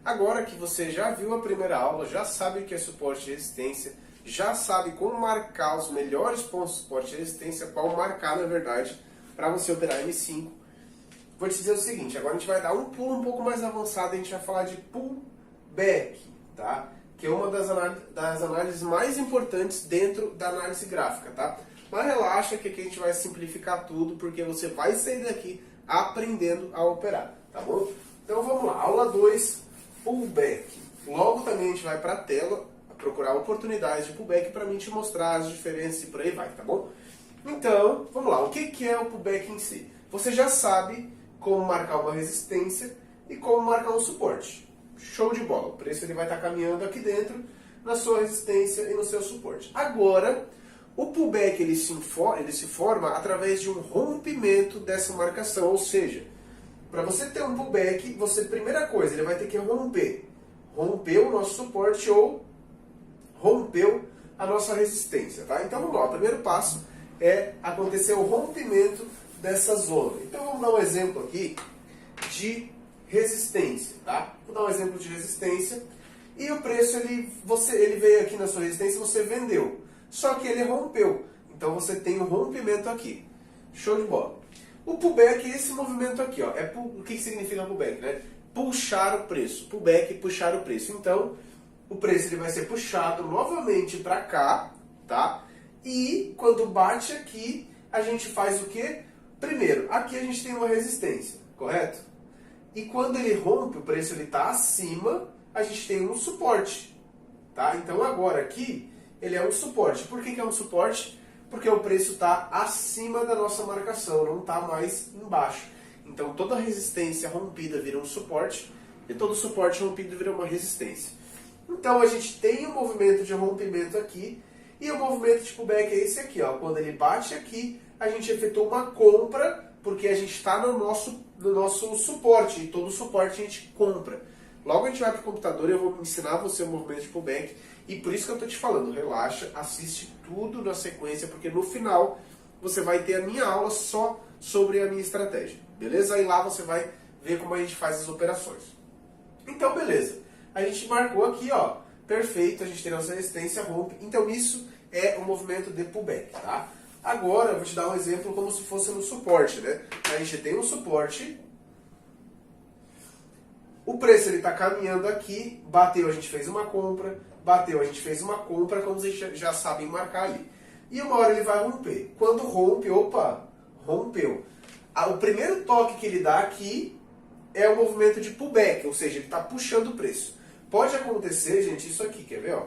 Agora que você já viu a primeira aula, já sabe o que é suporte e resistência, já sabe como marcar os melhores pontos de suporte e resistência, qual marcar na verdade, para você operar M5. Vou te dizer o seguinte, agora a gente vai dar um pulo um pouco mais avançado, a gente vai falar de pullback, tá? Que é uma das análises mais importantes dentro da análise gráfica, tá? Mas relaxa que aqui a gente vai simplificar tudo, porque você vai sair daqui aprendendo a operar, tá bom? Então vamos lá, aula 2, pullback. Logo também a gente vai para a tela procurar oportunidades de pullback para mim te mostrar as diferenças e por aí vai, tá bom? Então, vamos lá, o que é o pullback em si? Você já sabe como marcar uma resistência e como marcar um suporte. Show de bola, o preço ele vai estar caminhando aqui dentro na sua resistência e no seu suporte. Agora, o pullback ele se forma através de um rompimento dessa marcação, ou seja, para você ter um pullback, primeira coisa, ele vai ter que romper o nosso suporte ou rompeu a nossa resistência, tá? Então vamos lá, o primeiro passo é acontecer o rompimento dessa zona. Então vamos dar um exemplo aqui de resistência, tá? Vou dar um exemplo de resistência e o preço ele veio aqui na sua resistência, você vendeu, só que ele rompeu. Então você tem um rompimento aqui. Show de bola. O pullback é esse movimento aqui, ó. O que significa pullback, né? Puxar o preço. Pullback, puxar o preço. Então o preço ele vai ser puxado novamente para cá, tá? E quando bate aqui, a gente faz o quê? Primeiro, aqui a gente tem uma resistência, correto? E quando ele rompe, o preço ele está acima, a gente tem um suporte, tá? Então agora aqui, ele é um suporte. Por que é um suporte? Porque o preço está acima da nossa marcação, não está mais embaixo. Então toda resistência rompida vira um suporte, e todo suporte rompido vira uma resistência. Então a gente tem um movimento de rompimento aqui, e o movimento de pullback é esse aqui, ó. Quando ele bate aqui, a gente efetua uma compra, porque a gente está no nosso suporte, e todo suporte a gente compra. Logo a gente vai para o computador e eu vou ensinar você o movimento de pullback, e por isso que eu estou te falando, relaxa, assiste tudo na sequência, porque no final você vai ter a minha aula só sobre a minha estratégia, beleza? Aí lá você vai ver como a gente faz as operações. Então beleza, a gente marcou aqui, ó, perfeito, a gente tem nossa resistência, rompe, então isso é o movimento de pullback, tá? Agora eu vou te dar um exemplo como se fosse no suporte, né? A gente tem um suporte, o preço ele está caminhando aqui, bateu, a gente fez uma compra, bateu, a gente fez uma compra, como vocês já sabem marcar ali. E uma hora ele vai romper. Quando rompe, opa, rompeu. O primeiro toque que ele dá aqui é o movimento de pullback, ou seja, ele está puxando o preço. Pode acontecer, gente, isso aqui, quer ver? Ó?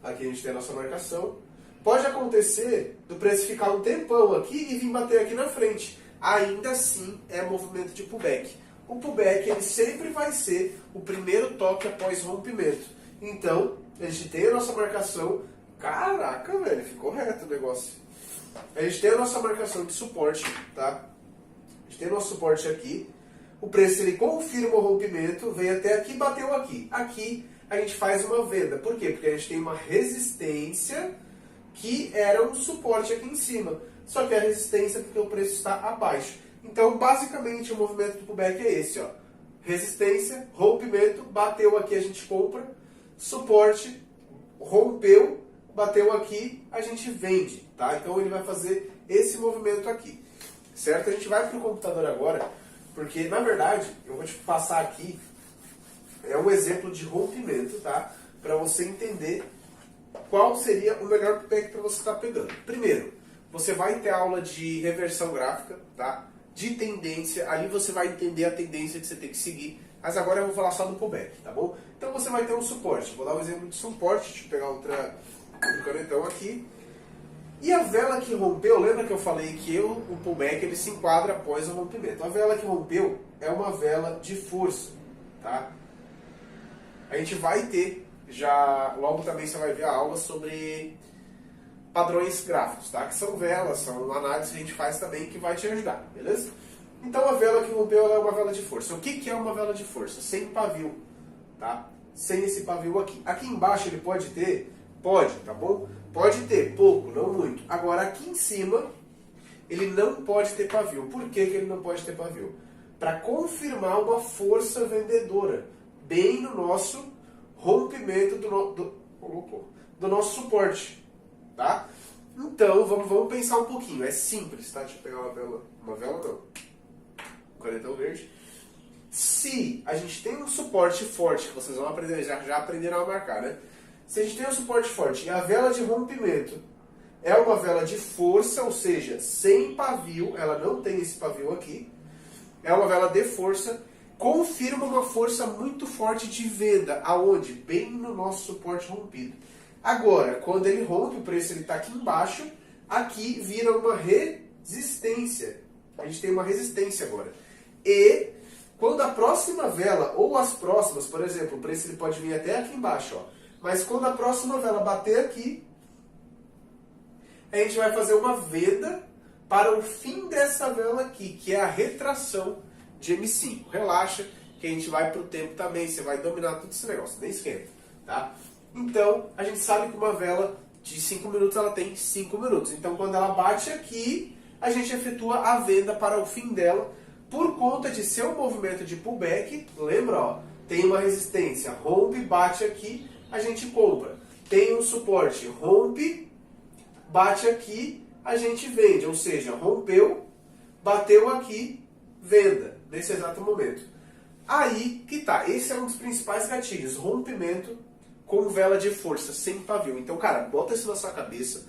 Aqui a gente tem a nossa marcação. Pode acontecer do preço ficar um tempão aqui e vir bater aqui na frente. Ainda assim é movimento de pullback. O pullback ele sempre vai ser o primeiro toque após rompimento. Então, a gente tem a nossa marcação. Caraca, velho, ficou reto o negócio. A gente tem a nossa marcação de suporte, tá? A gente tem o nosso suporte aqui. O preço ele confirma o rompimento, veio até aqui, bateu aqui. Aqui a gente faz uma venda. Por quê? Porque a gente tem uma resistência que era um suporte aqui em cima. Só que a resistência porque o preço está abaixo. Então, basicamente, o movimento do pullback é esse, ó. Resistência, rompimento, bateu aqui, a gente compra. Suporte, rompeu, bateu aqui, a gente vende, tá? Então, ele vai fazer esse movimento aqui, certo? A gente vai para o computador agora, porque, na verdade, eu vou te passar aqui, é um exemplo de rompimento, tá? Para você entender qual seria o melhor pullback para você estar pegando. Primeiro, você vai ter aula de reversão gráfica, tá? De tendência, ali você vai entender a tendência que você tem que seguir, mas agora eu vou falar só do pullback, tá bom? Então você vai ter um suporte, vou dar um exemplo de suporte, deixa eu pegar outro canetão aqui. E a vela que rompeu, lembra que eu falei que o pullback ele se enquadra após o rompimento. A vela que rompeu é uma vela de força, tá? A gente vai ter, logo também você vai ver a aula sobre padrões gráficos, tá? Que são velas, são análises que a gente faz também que vai te ajudar, beleza? Então a vela que rompeu ela é uma vela de força. O que é uma vela de força? Sem pavio, tá? Sem esse pavio aqui. Aqui embaixo ele pode ter? Pode, tá bom? Pode ter, pouco, não muito. Agora aqui em cima ele não pode ter pavio. Por que ele não pode ter pavio? para confirmar uma força vendedora, bem no nosso rompimento do nosso suporte, tá? Então, vamos pensar um pouquinho. É simples, tá? Deixa eu pegar uma vela não, um canetão verde. Se a gente tem um suporte forte, que vocês vão aprender, já aprenderam a marcar, né? Se a gente tem um suporte forte e a vela de rompimento é uma vela de força, ou seja, sem pavio, ela não tem esse pavio aqui, é uma vela de força, confirma uma força muito forte de venda. Aonde? Bem no nosso suporte rompido. Agora, quando ele rompe, o preço está aqui embaixo, aqui vira uma resistência. A gente tem uma resistência agora. E quando a próxima vela, ou as próximas, por exemplo, o preço ele pode vir até aqui embaixo, ó, mas quando a próxima vela bater aqui, a gente vai fazer uma venda para o fim dessa vela aqui, que é a retração de M5. Relaxa, que a gente vai para o tempo também, você vai dominar todo esse negócio, nem esquenta, tá? Então, a gente sabe que uma vela de 5 minutos, ela tem 5 minutos. Então, quando ela bate aqui, a gente efetua a venda para o fim dela, por conta de ser um movimento de pullback. Lembra, ó, tem uma resistência, rompe, bate aqui, a gente compra. Tem um suporte, rompe, bate aqui, a gente vende. Ou seja, rompeu, bateu aqui, venda, nesse exato momento. Aí que tá, esse é um dos principais gatilhos, rompimento com vela de força, sem pavio. Então, cara, bota isso na sua cabeça,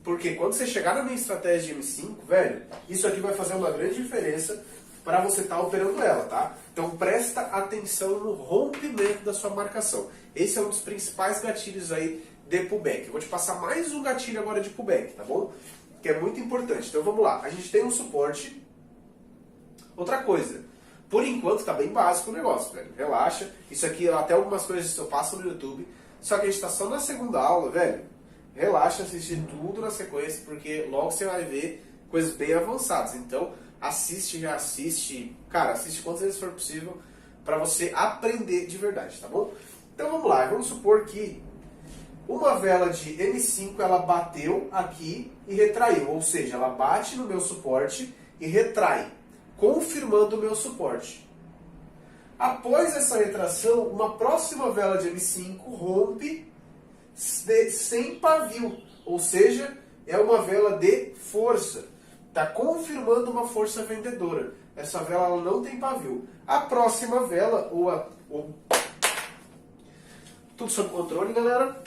porque quando você chegar na minha estratégia de M5, velho, isso aqui vai fazer uma grande diferença para você estar operando ela, tá? Então presta atenção no rompimento da sua marcação. Esse é um dos principais gatilhos aí de pullback. Eu vou te passar mais um gatilho agora de pullback, tá bom? Que é muito importante. Então vamos lá, a gente tem um suporte. Outra coisa, por enquanto tá bem básico o negócio, velho. Relaxa, isso aqui até algumas coisas eu passo no YouTube, só que a gente tá só na segunda aula, velho. Relaxa, assistir tudo na sequência, porque logo você vai ver coisas bem avançadas. Então assiste, reassiste, cara, assiste quantas vezes for possível para você aprender de verdade, tá bom? Então vamos lá, vamos supor que uma vela de M5 ela bateu aqui e retraiu, ou seja, ela bate no meu suporte e retrai, confirmando o meu suporte. Após essa retração, uma próxima vela de M5 rompe sem pavio, ou seja, é uma vela de força. Está confirmando uma força vendedora. Essa vela ela não tem pavio. A próxima vela, tudo sob controle, galera.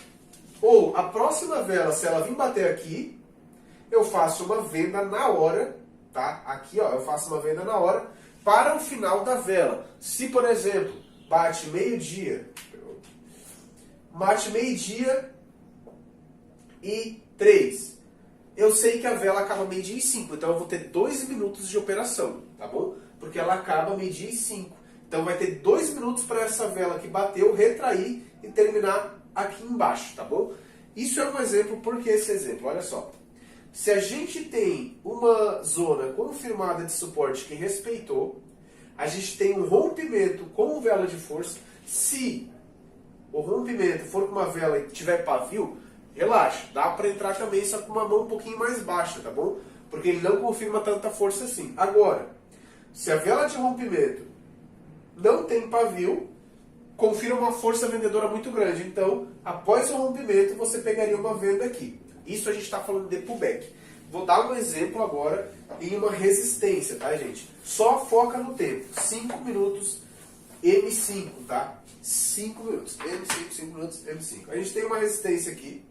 Ou a próxima vela, se ela vir bater aqui, eu faço uma venda na hora, tá? Aqui, ó, eu faço uma venda na hora para o final da vela. Se, por exemplo, bate meio-dia e 3. Eu sei que a vela acaba meio-dia e 5, então eu vou ter 2 minutos de operação, tá bom? Porque ela acaba meio-dia e 5. Então vai ter 2 minutos para essa vela que bateu retrair e terminar aqui embaixo, tá bom? Isso é um exemplo, por que esse exemplo? Olha só. Se a gente tem uma zona confirmada de suporte que respeitou, a gente tem um rompimento com vela de força. Se o rompimento for com uma vela e tiver pavio, relaxa, dá para entrar também, só com uma mão um pouquinho mais baixa, tá bom? Porque ele não confirma tanta força assim. Agora, se a vela de rompimento não tem pavio, confirma uma força vendedora muito grande. Então, após o rompimento, você pegaria uma venda aqui. Isso a gente está falando de pullback. Vou dar um exemplo agora em uma resistência, tá, gente? Só foca no tempo. 5 minutos, M5, tá? 5 minutos. M5, 5 minutos, M5. A gente tem uma resistência aqui,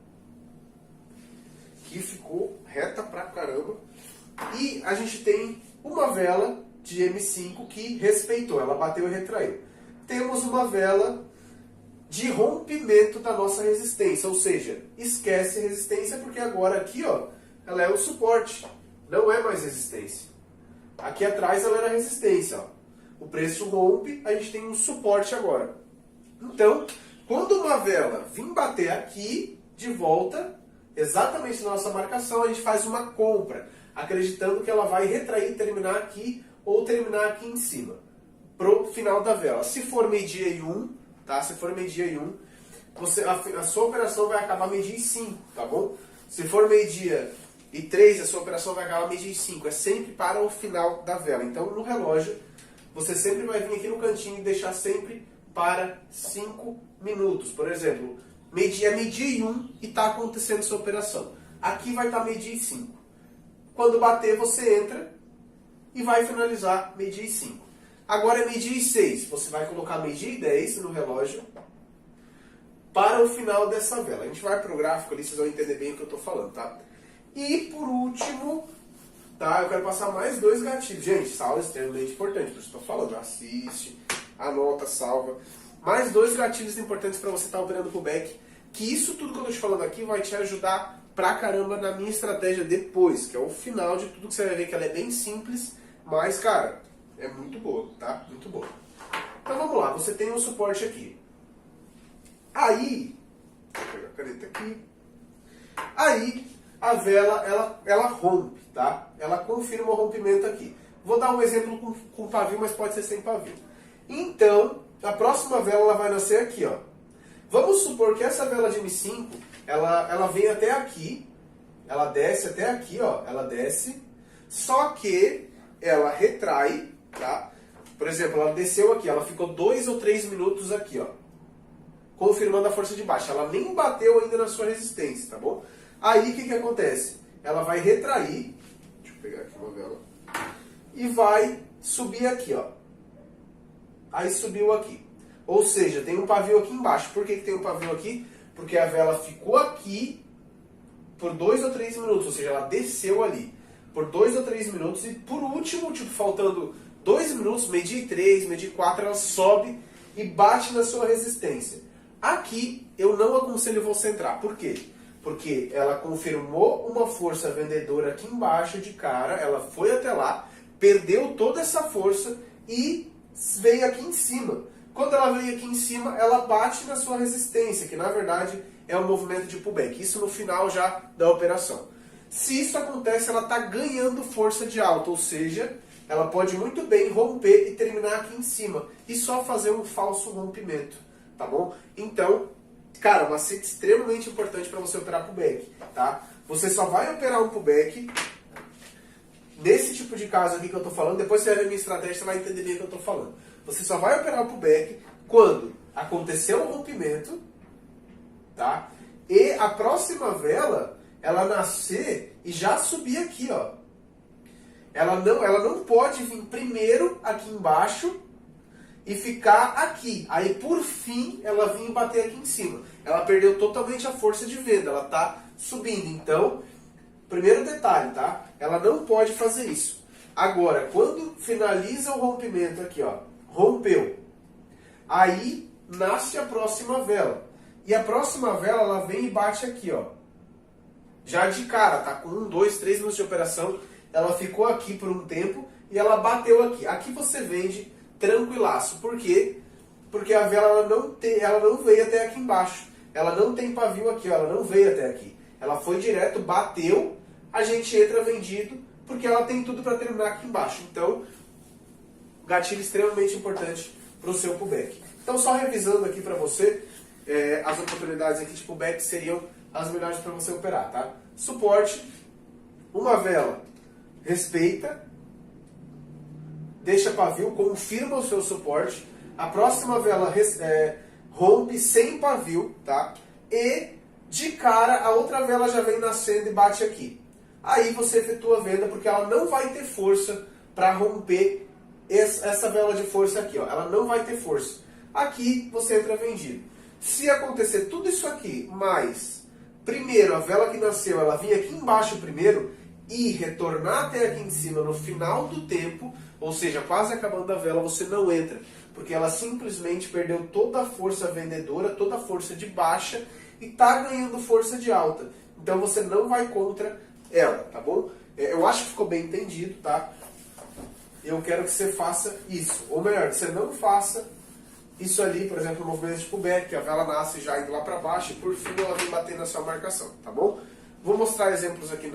que ficou reta pra caramba. E a gente tem uma vela de M5 que respeitou, ela bateu e retraiu. Temos uma vela de rompimento da nossa resistência, ou seja, esquece a resistência porque agora aqui, ó, ela é o suporte, não é mais resistência. Aqui atrás ela era resistência, ó. O preço rompe, a gente tem um suporte agora. Então, quando uma vela vir bater aqui de volta, exatamente na nossa marcação, a gente faz uma compra, acreditando que ela vai retrair e terminar aqui ou terminar aqui em cima, pro final da vela. Se for meio-dia e 1, tá? Se for meio-dia e 1, a sua operação vai acabar meio-dia e 5, tá bom? Se for meio-dia e 3, a sua operação vai acabar meio-dia e 5. É sempre para o final da vela. Então, no relógio, você sempre vai vir aqui no cantinho e deixar sempre para 5 minutos. Por exemplo, é medir em 1 e está acontecendo essa operação. Aqui vai estar medir em 5. Quando bater, você entra e vai finalizar medir em 5. Agora é medir em 6. Você vai colocar medir em 10 no relógio para o final dessa vela. A gente vai para o gráfico ali, vocês vão entender bem o que eu estou falando, tá? E por último, tá? Eu quero passar mais 2 gatilhos. Gente, essa aula é extremamente importante, por isso estou falando. Assiste, anota, salva. Mais 2 gatilhos importantes para você estar operando pullback. Que isso tudo que eu estou te falando aqui vai te ajudar pra caramba na minha estratégia depois, que é o final de tudo, que você vai ver que ela é bem simples, mas, cara, é muito boa, tá? Muito boa. Então vamos lá, você tem um suporte aqui. Aí, vou pegar a caneta aqui. Aí, a vela, ela rompe, tá? Ela confirma o rompimento aqui. Vou dar um exemplo com pavio, mas pode ser sem pavio. Então, a próxima vela ela vai nascer aqui, ó. Vamos supor que essa vela de M5, ela vem até aqui, ela desce até aqui, ó, ela desce, só que ela retrai, tá? Por exemplo, ela desceu aqui, ela ficou 2 ou 3 minutos aqui, ó, confirmando a força de baixa. Ela nem bateu ainda na sua resistência, tá bom? Aí, o que acontece? Ela vai retrair, deixa eu pegar aqui uma vela, e vai subir aqui, ó. Aí subiu aqui. Ou seja, tem um pavio aqui embaixo. Por que tem um pavio aqui? Porque a vela ficou aqui por 2 ou 3 minutos, ou seja, ela desceu ali por 2 ou 3 minutos e por último, tipo, faltando 2 minutos, medir 3, medir 4, ela sobe e bate na sua resistência. Aqui eu não aconselho você entrar. Por quê? Porque ela confirmou uma força vendedora aqui embaixo de cara, ela foi até lá, perdeu toda essa força e veio aqui em cima. Quando ela veio aqui em cima, ela bate na sua resistência, que na verdade é um movimento de pullback. Isso no final já da operação. Se isso acontece, ela está ganhando força de alta, ou seja, ela pode muito bem romper e terminar aqui em cima. E só fazer um falso rompimento, tá bom? Então, cara, uma macete extremamente importante para você operar pullback, tá? Você só vai operar um pullback nesse tipo de caso aqui que eu estou falando. Depois você vai ver a minha estratégia, você vai entender bem o que eu estou falando. Você só vai operar o pullback quando acontecer o rompimento, tá? E a próxima vela, ela nascer e já subir aqui, ó. Ela não pode vir primeiro aqui embaixo e ficar aqui. Aí, por fim, ela vir bater aqui em cima. Ela perdeu totalmente a força de venda, ela está subindo. Então, primeiro detalhe, tá? Ela não pode fazer isso. Agora, quando finaliza o rompimento aqui, ó, rompeu, aí nasce a próxima vela. E a próxima vela, ela vem e bate aqui, ó. Já de cara, tá com 1, 2, 3 minutos de operação, ela ficou aqui por um tempo e ela bateu aqui. Aqui você vende tranquilaço. Por quê? Porque a vela ela não veio até aqui embaixo. Ela não tem pavio aqui, ó, ela não veio até aqui. Ela foi direto, bateu, a gente entra vendido, porque ela tem tudo para terminar aqui embaixo. Então, gatilho extremamente importante para o seu pullback. Então, só revisando aqui para você, as oportunidades aqui de pullback seriam as melhores para você operar, tá? Suporte, uma vela respeita, deixa pavio, confirma o seu suporte, a próxima vela rompe sem pavio, tá? E de cara a outra vela já vem nascendo e bate aqui. Aí você efetua a venda porque ela não vai ter força para romper essa vela de força aqui, ó. Ela não vai ter força. Aqui você entra vendido. Se acontecer tudo isso aqui, mas primeiro a vela que nasceu, ela vir aqui embaixo primeiro e retornar até aqui em cima no final do tempo, ou seja, quase acabando a vela, você não entra. Porque ela simplesmente perdeu toda a força vendedora, toda a força de baixa e está ganhando força de alta. Então você não vai contra ela, tá bom? Eu acho que ficou bem entendido, tá? Eu quero que você faça isso. Ou melhor, que você não faça isso ali, por exemplo, no movimento de pullback, que a vela nasce já indo lá para baixo e por fim ela vem bater na sua marcação, tá bom? Vou mostrar exemplos aqui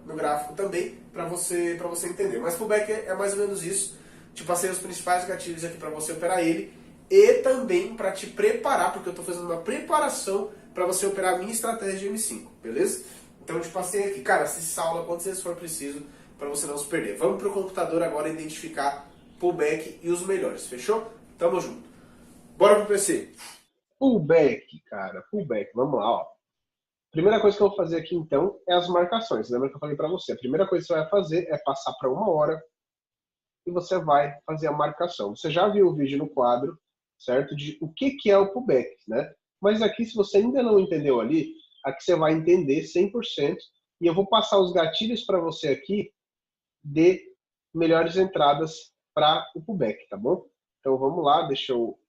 no gráfico também para você entender. Mas pullback é mais ou menos isso. Te passei os principais gatilhos aqui para você operar ele e também para te preparar, porque eu estou fazendo uma preparação para você operar a minha estratégia de M5, beleza? Então eu te passei aqui. Cara, assista essa aula quantas vezes for preciso para você não se perder. Vamos para o computador agora identificar pullback e os melhores, fechou? Tamo junto. Bora pro PC. Pullback, cara, pullback. Vamos lá, ó. Primeira coisa que eu vou fazer aqui, então, é as marcações. Lembra que eu falei para você? A primeira coisa que você vai fazer é passar para 1 hora e você vai fazer a marcação. Você já viu o vídeo no quadro, certo? De o que é o pullback, né? Mas aqui, se você ainda não entendeu ali, aqui você vai entender 100%. E eu vou passar os gatilhos para você aqui de melhores entradas para o pullback, tá bom? Então vamos lá, deixa eu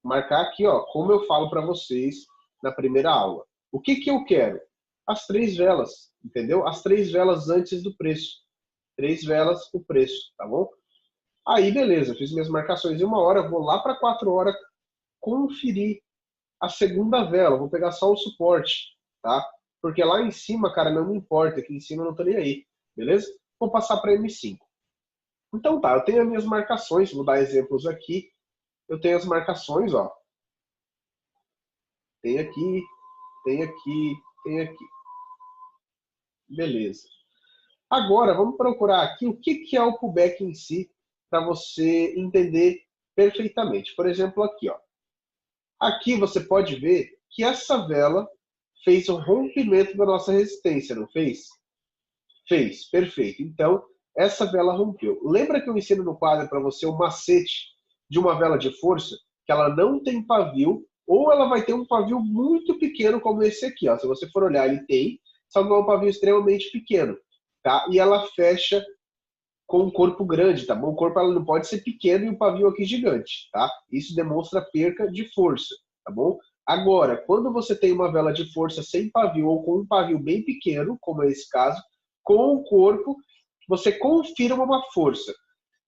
marcar aqui, ó, como eu falo para vocês na primeira aula. O que eu quero? As 3 velas, entendeu? As 3 velas antes do preço. 3 velas o preço, tá bom? Aí, beleza, fiz minhas marcações em 1 hora, vou lá para 4 horas conferir a segunda vela, vou pegar só o suporte, tá? Porque lá em cima, cara, não me importa, aqui em cima eu não tô nem aí, beleza? Vou passar para M5. Então tá, eu tenho as minhas marcações, vou dar exemplos aqui. Eu tenho as marcações, ó. Tem aqui, tem aqui, tem aqui. Beleza. Agora, vamos procurar aqui o que é o pullback em si, para você entender perfeitamente. Por exemplo, aqui, ó. Aqui você pode ver que essa vela fez o rompimento da nossa resistência, não fez? Fez, perfeito. Então, essa vela rompeu. Lembra que eu ensino no quadro para você o macete de uma vela de força? Que ela não tem pavio, ou ela vai ter um pavio muito pequeno, como esse aqui. Ó. Se você for olhar, ele tem, só que é um pavio extremamente pequeno. Tá? E ela fecha com um corpo grande, tá bom? O corpo ela não pode ser pequeno e o pavio aqui gigante, tá? Isso demonstra perca de força, tá bom? Agora, quando você tem uma vela de força sem pavio ou com um pavio bem pequeno, como é esse caso, com o corpo, você confirma uma força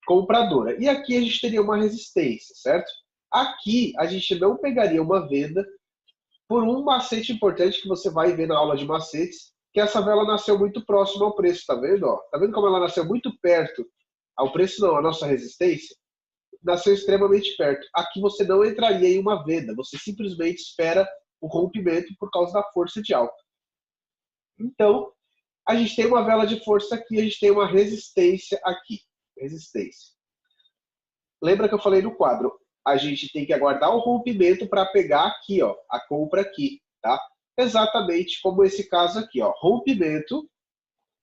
compradora. E aqui a gente teria uma resistência, certo? Aqui a gente não pegaria uma venda por um macete importante que você vai ver na aula de macetes, que essa vela nasceu muito próximo ao preço, tá vendo? Ó? Tá vendo como ela nasceu muito perto ao preço? Não, a nossa resistência nasceu extremamente perto. Aqui você não entraria em uma venda, você simplesmente espera o rompimento por causa da força de alta. Então, a gente tem uma vela de força aqui, a gente tem uma resistência aqui. Resistência. Lembra que eu falei no quadro? A gente tem que aguardar o rompimento para pegar aqui, ó, a compra aqui, tá? Exatamente como esse caso aqui, ó, rompimento,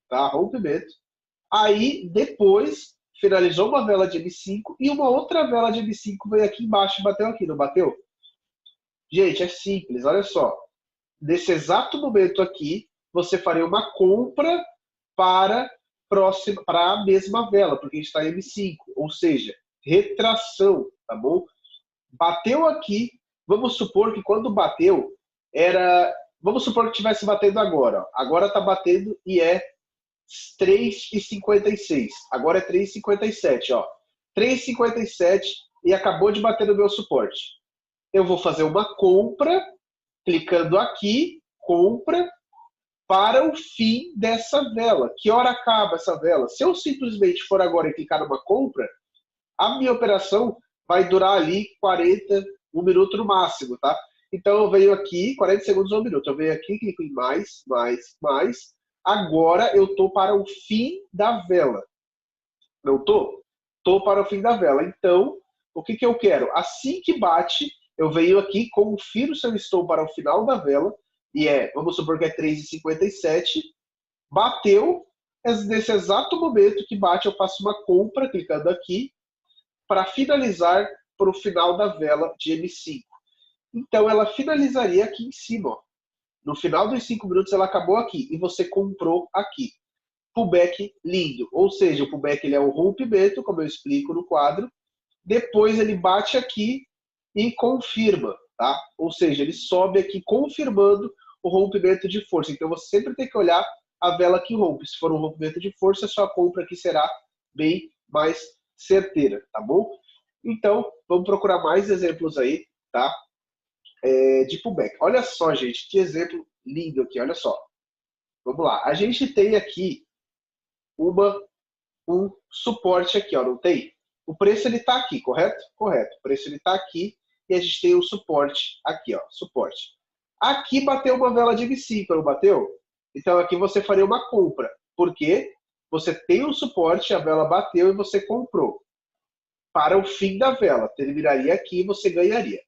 tá? Rompimento. Aí, depois, finalizou uma vela de M5 e uma outra vela de M5 veio aqui embaixo e bateu aqui, não bateu? Gente, é simples, olha só. Nesse exato momento aqui, você faria uma compra para a mesma vela, porque a gente está em M5, ou seja, retração, tá bom? Bateu aqui, vamos supor que quando bateu, vamos supor que estivesse batendo agora. Ó. Agora está batendo e é 3,56. Agora é 3,57. 3,57 e acabou de bater no meu suporte. Eu vou fazer uma compra, clicando aqui, compra, para o fim dessa vela. Que hora acaba essa vela? Se eu simplesmente for agora e clicar numa compra, a minha operação vai durar ali 40, 1 minuto no máximo, tá? Então eu venho aqui, 40 segundos ou 1 minuto, eu venho aqui, clico em mais, mais. Agora eu tô para o fim da vela. Não tô? Tô para o fim da vela. Então, o que eu quero? Assim que bate, eu venho aqui, confiro se eu estou para o final da vela, e vamos supor que é 3,57, bateu, nesse exato momento que bate, eu faço uma compra, clicando aqui, para finalizar para o final da vela de M5. Então ela finalizaria aqui em cima. Ó. No final dos 5 minutos ela acabou aqui e você comprou aqui. Pullback lindo. Ou seja, o pullback ele é um rompimento, como eu explico no quadro. Depois ele bate aqui e confirma. Tá? Ou seja, ele sobe aqui confirmando o rompimento de força. Então você sempre tem que olhar a vela que rompe. Se for um rompimento de força, sua compra aqui será bem mais certeira, tá bom? Então, vamos procurar mais exemplos aí, tá? De pullback. Olha só, gente, que exemplo lindo aqui, olha só. Vamos lá. A gente tem aqui um suporte aqui, ó, não tem? O preço ele tá aqui, correto? Correto. O preço ele tá aqui e a gente tem o suporte aqui, ó, suporte. Aqui bateu uma vela de M5, não bateu? Então aqui você faria uma compra. Por quê? Você tem um suporte, a vela bateu e você comprou. para o fim da vela. Terminaria aqui e você ganharia.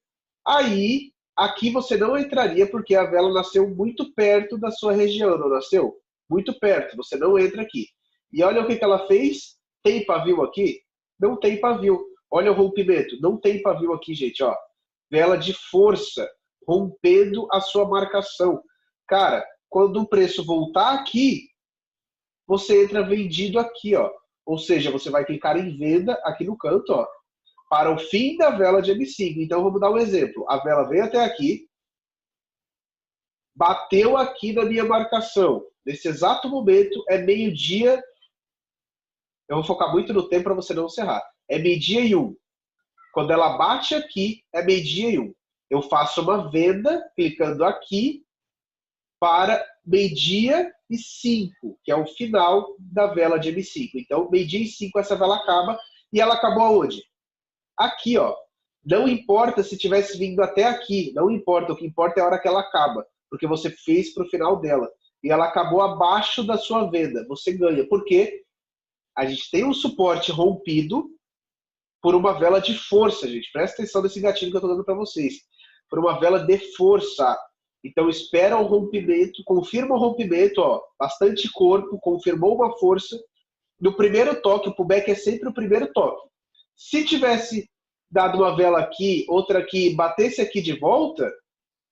Aí, aqui você não entraria porque a vela nasceu muito perto da sua região, não nasceu? Muito perto, você não entra aqui. E olha o que ela fez. Tem pavio aqui? Não tem pavio. Olha o rompimento. Não tem pavio aqui, gente. Ó. Vela de força, rompendo a sua marcação. Cara, quando o preço voltar aqui, você entra vendido aqui, ó. Ou seja, você vai clicar em venda aqui no canto, ó, para o fim da vela de M5. Então, vamos dar um exemplo. A vela veio até aqui, bateu aqui na minha marcação. Nesse exato momento, é meio-dia. Eu vou focar muito no tempo para você não se errar. É meio-dia e 1. Quando ela bate aqui, é meio-dia e 1. Eu faço uma venda, clicando aqui, para meio-dia e 5, que é o final da vela de M5. Então, meio-dia e 5 essa vela acaba. E ela acabou aonde? Aqui, ó. Não importa se tivesse vindo até aqui. Não importa. O que importa é a hora que ela acaba. Porque você fez para o final dela. E ela acabou abaixo da sua venda. Você ganha. Por quê? A gente tem um suporte rompido por uma vela de força, gente. Presta atenção nesse gatilho que eu estou dando para vocês. Por uma vela de força. Então, espera o rompimento, confirma o rompimento, ó, bastante corpo, confirmou uma força. No primeiro toque, o pullback é sempre o primeiro toque. Se tivesse dado uma vela aqui, outra aqui, batesse aqui de volta,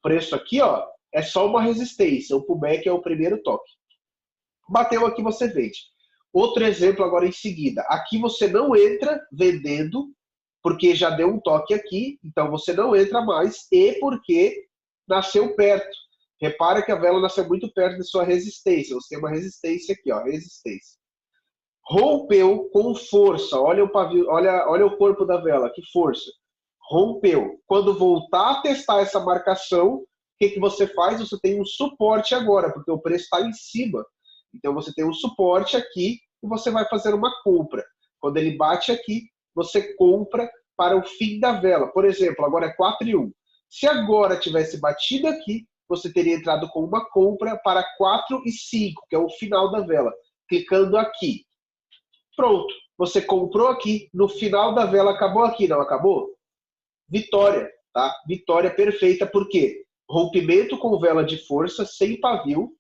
preço aqui, ó, é só uma resistência. O pullback é o primeiro toque. Bateu aqui, você vende. Outro exemplo agora em seguida. Aqui você não entra vendendo, porque já deu um toque aqui, então você não entra mais, e porque nasceu perto. Repara que a vela nasceu muito perto da sua resistência. Você tem uma resistência aqui, ó, resistência. Rompeu com força. Olha o pavio, olha o corpo da vela, que força. Rompeu. Quando voltar a testar essa marcação, o que você faz? Você tem um suporte agora, porque o preço está em cima. Então você tem um suporte aqui e você vai fazer uma compra. Quando ele bate aqui, você compra para o fim da vela. Por exemplo, agora é 4 e 1. Se agora tivesse batido aqui, você teria entrado com uma compra para 4 e 5, que é o final da vela. Clicando aqui. Pronto. Você comprou aqui. No final da vela, acabou aqui, não acabou? Vitória, tá? Vitória perfeita, por quê? Rompimento com vela de força, sem pavio,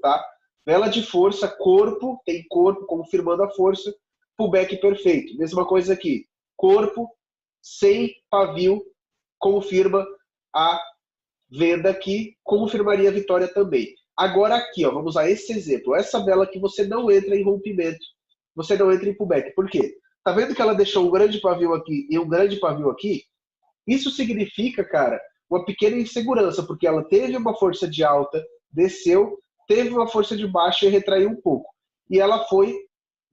tá? Vela de força, corpo, tem corpo confirmando a força, pullback perfeito. Mesma coisa aqui, corpo, sem pavio, confirma a venda aqui, confirmaria a vitória também. Agora aqui, ó, vamos a esse exemplo. Essa vela que você não entra em rompimento, você não entra em pullback. Por quê? Tá vendo que ela deixou um grande pavio aqui e um grande pavio aqui? Isso significa, cara, uma pequena insegurança, porque ela teve uma força de alta, desceu, teve uma força de baixa e retraiu um pouco. E ela foi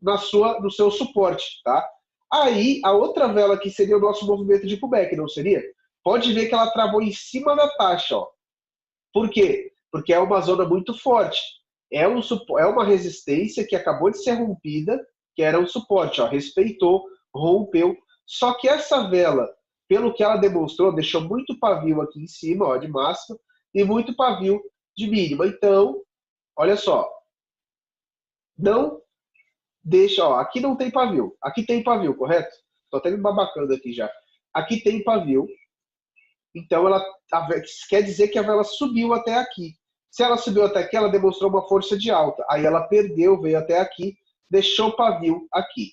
no seu suporte, tá? Aí, a outra vela aqui seria o nosso movimento de pullback, não seria? Pode ver que ela travou em cima da taxa, ó. Por quê? Porque é uma zona muito forte. É uma resistência que acabou de ser rompida, que era um suporte, ó. Respeitou, rompeu. Só que essa vela, pelo que ela demonstrou, deixou muito pavio aqui em cima, ó, de máxima, e muito pavio de mínima. Então, olha só. Não deixa, ó, aqui não tem pavio. Aqui tem pavio, correto? Tô até me babacando aqui já. Aqui tem pavio. Então, quer dizer que a vela subiu até aqui. Se ela subiu até aqui, ela demonstrou uma força de alta. Aí ela perdeu, veio até aqui, deixou o pavio aqui.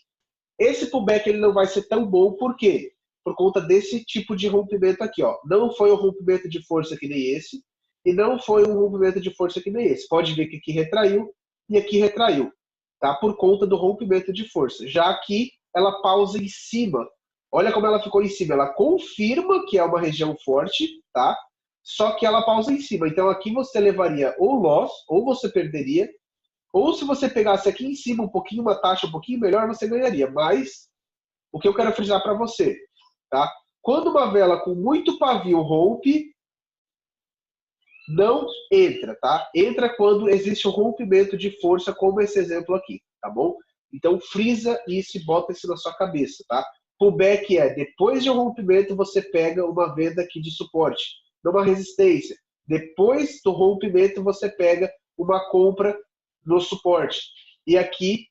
Esse pullback ele não vai ser tão bom, por quê? Por conta desse tipo de rompimento aqui, ó. Não foi um rompimento de força que nem esse, e não foi um rompimento de força que nem esse. Pode ver que aqui retraiu e aqui retraiu, tá? Por conta do rompimento de força. Já aqui, ela pausa em cima. Olha como ela ficou em cima. Ela confirma que é uma região forte, tá? Só que ela pausa em cima. Então aqui você levaria ou loss, ou você perderia, ou se você pegasse aqui em cima um pouquinho, uma taxa um pouquinho melhor, você ganharia. Mas o que eu quero frisar para você, tá? Quando uma vela com muito pavio rompe, não entra, tá? Entra quando existe um rompimento de força, como esse exemplo aqui, tá bom? Então frisa isso e bota isso na sua cabeça, tá? Pullback é, depois de um rompimento, você pega uma venda aqui de suporte, numa resistência. Depois do rompimento, você pega uma compra no suporte. E aqui,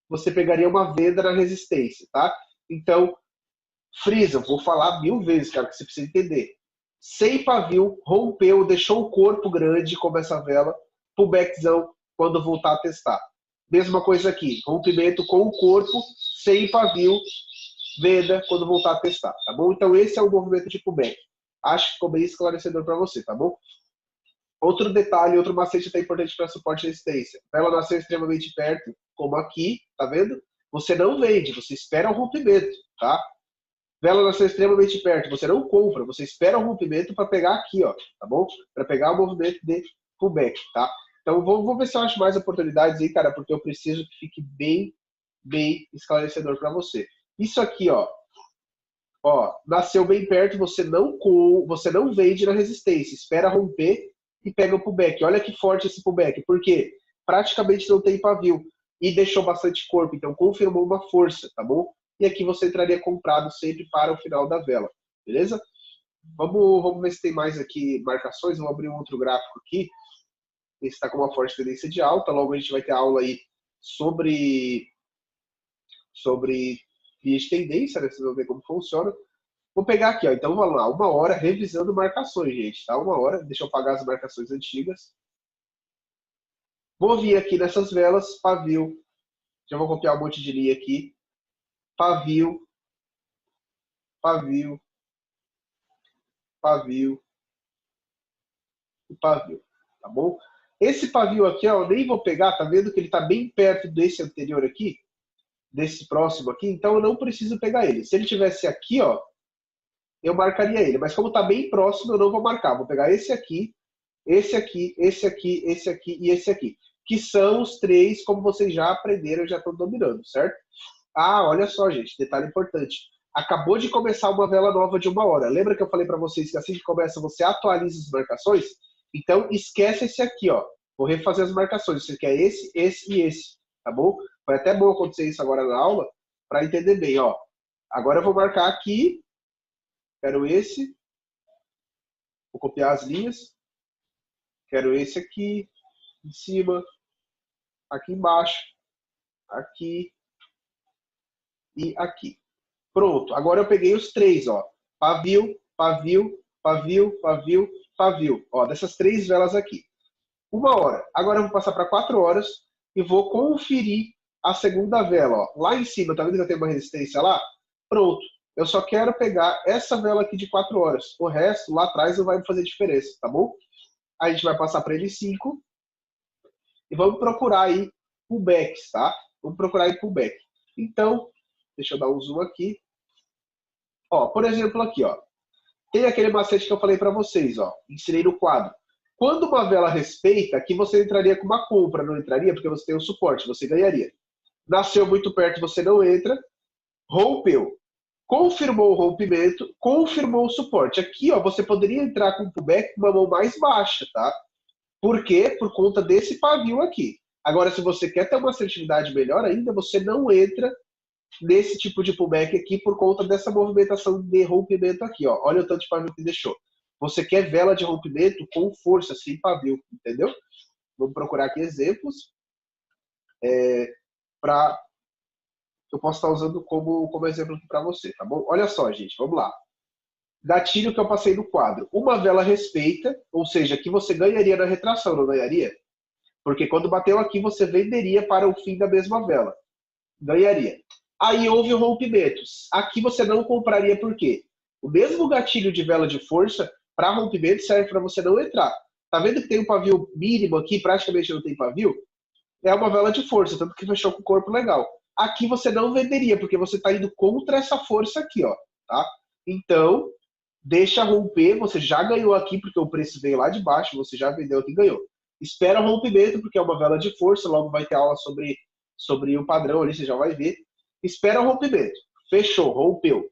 você pegaria uma venda na resistência, tá? Então, frisa, vou falar 1000 vezes, cara, que você precisa entender. Sem pavio, rompeu, deixou o corpo grande como essa vela, pullbackzão quando voltar a testar. Mesma coisa aqui, rompimento com o corpo, sem pavio, venda quando voltar a testar, tá bom? Então esse é o movimento de pullback. Acho que ficou bem esclarecedor para você, tá bom? Outro detalhe, outro macete até importante para suporte e resistência. Ela nasceu extremamente perto, como aqui, tá vendo? Você não vende, você espera o rompimento, tá? Vela nasceu extremamente perto, você não compra, você espera o rompimento para pegar aqui, ó, tá bom? Para pegar o movimento de pullback, tá? Então vou ver se eu acho mais oportunidades aí, cara, porque eu preciso que fique bem esclarecedor para você. Isso aqui, ó, nasceu bem perto, você não vende na resistência, espera romper e pega o pullback. Olha que forte esse pullback, porque praticamente não tem pavio e deixou bastante corpo, então confirmou uma força, tá bom? E aqui você entraria comprado sempre para o final da vela, beleza? Vamos ver se tem mais aqui marcações. Vou abrir um outro gráfico aqui. Esse está com uma forte tendência de alta. Logo a gente vai ter aula aí sobre via de tendência, né? Vocês vão ver como funciona. Vou pegar aqui, ó. Então vamos lá, 1 hora revisando marcações, gente, tá? 1 hora, deixa eu apagar as marcações antigas. Vou vir aqui nessas velas, pavio. Já vou copiar um monte de linha aqui. Pavio, pavio, pavio e pavio, tá bom? Esse pavio aqui, ó, eu nem vou pegar, tá vendo que ele tá bem perto desse anterior aqui, desse próximo aqui, então eu não preciso pegar ele. Se ele tivesse aqui, ó, eu marcaria ele, mas como tá bem próximo, eu não vou marcar. Vou pegar esse aqui, esse aqui, esse aqui, esse aqui e esse aqui, que são os 3, como vocês já aprenderam, já estão dominando, certo? Ah, olha só, gente, detalhe importante. Acabou de começar uma vela nova de 1 hora. Lembra que eu falei para vocês que assim que começa você atualiza as marcações? Então esquece esse aqui, ó. Vou refazer as marcações. Você quer esse, esse e esse, tá bom? Foi até bom acontecer isso agora na aula para entender bem, ó. Agora eu vou marcar aqui. Quero esse. Vou copiar as linhas. Quero esse aqui em cima, aqui embaixo, aqui e aqui. Pronto, agora eu peguei os 3, ó. Pavio, pavio, pavio, pavio, pavio. Ó, dessas 3 velas aqui. 1 hora. Agora eu vou passar para 4 horas e vou conferir a segunda vela, ó. Lá em cima, tá vendo que eu tenho uma resistência lá? Pronto. Eu só quero pegar essa vela aqui de 4 horas. O resto, lá atrás, não vai fazer diferença, tá bom? A gente vai passar para L5 e vamos procurar aí pullbacks, tá? Vamos procurar aí pullback. Então, deixa eu dar um zoom aqui. Ó, por exemplo, aqui, ó. Tem aquele macete que eu falei para vocês, ó. Ensinei no quadro. Quando uma vela respeita, aqui você entraria com uma compra, não entraria? Porque você tem o suporte, você ganharia. Nasceu muito perto, você não entra. Rompeu. Confirmou o rompimento, confirmou o suporte. Aqui, ó, você poderia entrar com o pullback com uma mão mais baixa, tá? Por quê? Por conta desse pavio aqui. Agora, se você quer ter uma assertividade melhor ainda, você não entra nesse tipo de pullback aqui por conta dessa movimentação de rompimento aqui, ó. Olha o tanto de pavio que deixou. Você quer vela de rompimento com força, sem pavio, entendeu? Vamos procurar aqui exemplos para eu posso estar usando como exemplo aqui para você, tá bom? Olha só, gente, vamos lá. Gatilho que eu passei no quadro. Uma vela respeita, ou seja, aqui você ganharia na retração, não ganharia? Porque quando bateu aqui, você venderia para o fim da mesma vela. Ganharia. Aí houve rompimentos. Aqui você não compraria por quê? O mesmo gatilho de vela de força para rompimento serve para você não entrar. Tá vendo que tem um pavio mínimo aqui, praticamente não tem pavio? É uma vela de força, tanto que fechou com o corpo legal. Aqui você não venderia, porque você está indo contra essa força aqui, ó. Tá? Então, deixa romper, você já ganhou aqui, porque o preço veio lá de baixo, você já vendeu aqui e ganhou. Espera o rompimento, porque é uma vela de força, logo vai ter aula sobre o padrão ali, você já vai ver. Espera o rompimento. Fechou, rompeu.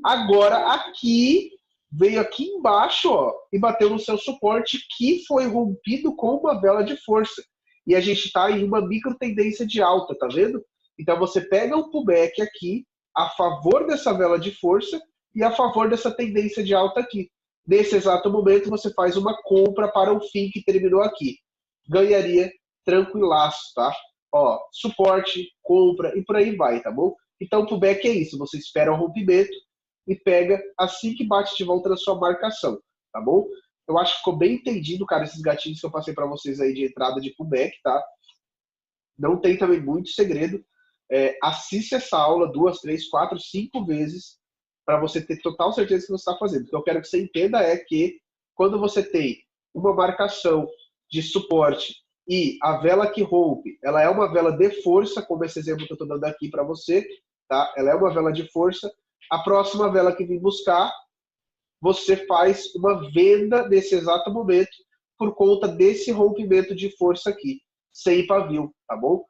Agora aqui, veio aqui embaixo, ó, e bateu no seu suporte, que foi rompido com uma vela de força. E a gente está em uma micro tendência de alta, tá vendo? Então você pega o pullback aqui, a favor dessa vela de força e a favor dessa tendência de alta aqui. Nesse exato momento você faz uma compra para o fim que terminou aqui. Ganharia tranquilaço, tá? Ó, suporte, compra e por aí vai, tá bom? Então, o pullback é isso, você espera o rompimento e pega assim que bate de volta na sua marcação, tá bom? Eu acho que ficou bem entendido, cara, esses gatilhos que eu passei para vocês aí de entrada de pullback, tá? Não tem também muito segredo. Assiste essa aula 2, 3, 4, 5 vezes para você ter total certeza do que você está fazendo. O que eu quero que você entenda é que quando você tem uma marcação de suporte e a vela que rompe, ela é uma vela de força, como esse exemplo que eu estou dando aqui para você, tá? Ela é uma vela de força. A próxima vela que vir buscar, você faz uma venda nesse exato momento por conta desse rompimento de força aqui, sem pavio, tá bom?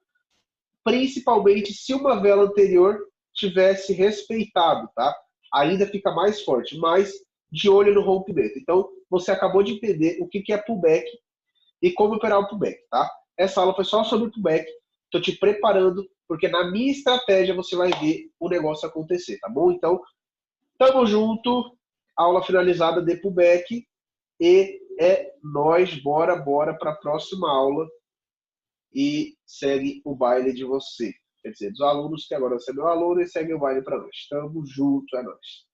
Principalmente se uma vela anterior tivesse respeitado, tá? Ainda fica mais forte, mas de olho no rompimento. Então, você acabou de entender o que é pullback e como operar o pullback, tá? Essa aula foi só sobre pullback. Estou te preparando, porque na minha estratégia você vai ver o negócio acontecer, tá bom? Então, tamo junto. Aula finalizada de pullback. E é nóis, bora para a próxima aula e segue o baile de você. Quer dizer, dos alunos que agora você é meu aluno e segue o baile para nós. Tamo junto, é nóis.